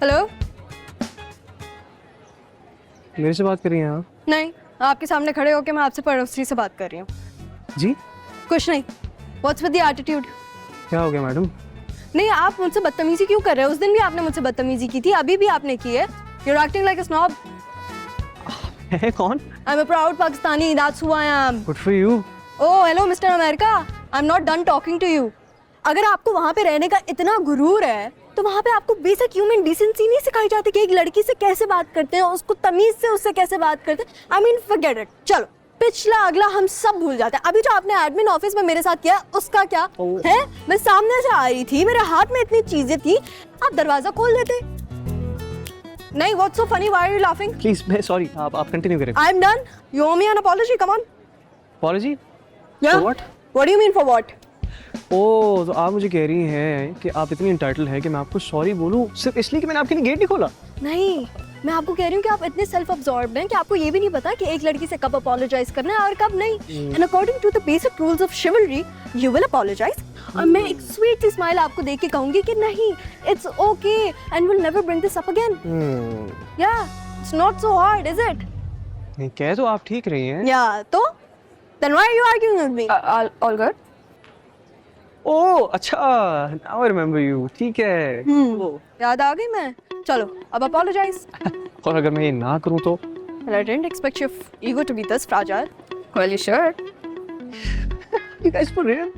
Hello. मेरे से बात कर रही हैं आप? नहीं, आपके सामने खड़े होकर मैं आपसे पड़ोसी से बात कर रही हूँ। जी? कुछ नहीं। What's with the attitude? क्या हो गया मैडम? नहीं, आप मुझसे बदतमीजी क्यों कर रहे हो? उस दिन भी आपने मुझसे बदतमीजी की थी, अभी भी आपने की है। You're acting like a snob. है कौन? I'm a proud Pakistani. That's who I am. Good for you. Oh, hello, Mr. America. I'm not done talking to you. अगर आपको वहाँ पे रहने का इतना गुरूर है, तो वहाँ पे आपको बेसिक ह्यूमन डिसेंसी नहीं सिखाई जाती कि एक लड़की से कैसे बात करते हैं, उसको तमीज से उससे कैसे बात करते हैं। I mean, forget it. चलो, पिछला अगला हम सब भूल जाते हैं। अभी जो आपने एडमिन ऑफिस में मेरे साथ किया, उसका क्या है? मैं सामने से आ रही थी, मेरे हाथ में इतनी चीजें थी, आप दरवाजा खोल देते। नहीं, what's so funny? Why are you laughing? Please, मैं sorry. आप कंटिन्यू करें. I'm done. You owe me an apology. Come on. Apology? Yeah. For what? What do you mean for what? ओह, तो आप मुझे कह रही हैं कि आप इतनी इंटाइटल है कि मैं आपको सॉरी बोलूं सिर्फ इसलिए कि मैंने आपके लिए गेट नहीं खोला? नहीं, मैं आपको कह रही हूँ कि आप इतने सेल्फ अब्सॉर्ब्ड हैं कि आपको ये भी नहीं पता कि एक लड़की से कब अपोलोजाइज करना है और कब नहीं। And according to the basic rules of chivalry, you will apologise. और मैं एक स्वीट सी स्माइल आपको देख के कहूंगी कि नहीं, it's okay and will never bring this up again. Yeah, it's not so hard, is it? नहीं, कह तो आप ठीक रही हैं। या, तो then why are you arguing with me? All good. Oh, अच्छा, नाउ आई रिमेंबर यू। ठीक है। याद आ गई मैं। चलो, अब अपोलोजाइज। और अगर मैं ये ना करूं तो? Well, I didn't expect your ego to be this fragile. Well, you should. You guys for real?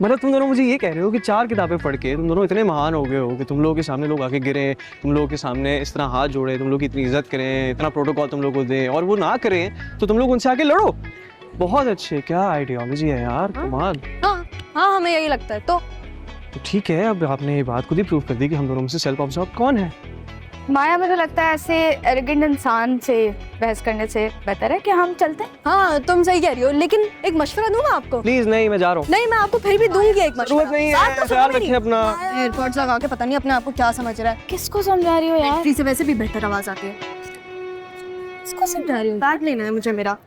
मतलब तुम दोनों मुझे ये कह रहे हो कि 4 किताबें पढ़ के तुम दोनों इतने महान हो गए हो कि तुम लोगों के सामने लोग आके गिरे, तुम लोगों के सामने इस तरह हाथ जोड़े, तुम लोग की इतनी इज्जत करें, इतना प्रोटोकॉल तुम लोग को दें और वो ना करें तो तुम लोग उनसे आके लड़ो। बहुत अच्छे, क्या आइडियोलॉजी है यार, कमाल। हाँ, हमें यही लगता है। तो ठीक है, अब आपने ये बात खुद ही प्रूव कर दी कि हम दोनों में से सेल्फ ऑब्जर्व कौन है। माया, मुझे लगता है ऐसे एरोगेंट इंसान से बहस करने से बेहतर है कि हम चलते हैं। हाँ, तुम सही कह रही हो, लेकिन एक मशवरा दूं मैं आपको? प्लीज नहीं, मैं जा रहा हूँ। नहीं, मैं आपको फिर भी दूंगी एक मशवरा। जरूरत नहीं है, ख्याल रखिए अपना। एयरपोर्ट्स लगा के पता नहीं अपने आप को क्या समझ रहा है। किसको समझा रही हो यार? फ्री से वैसे भी बेहतर आवाज आती है। किसको समझा रही हो? बैग लेना है मुझे मेरा।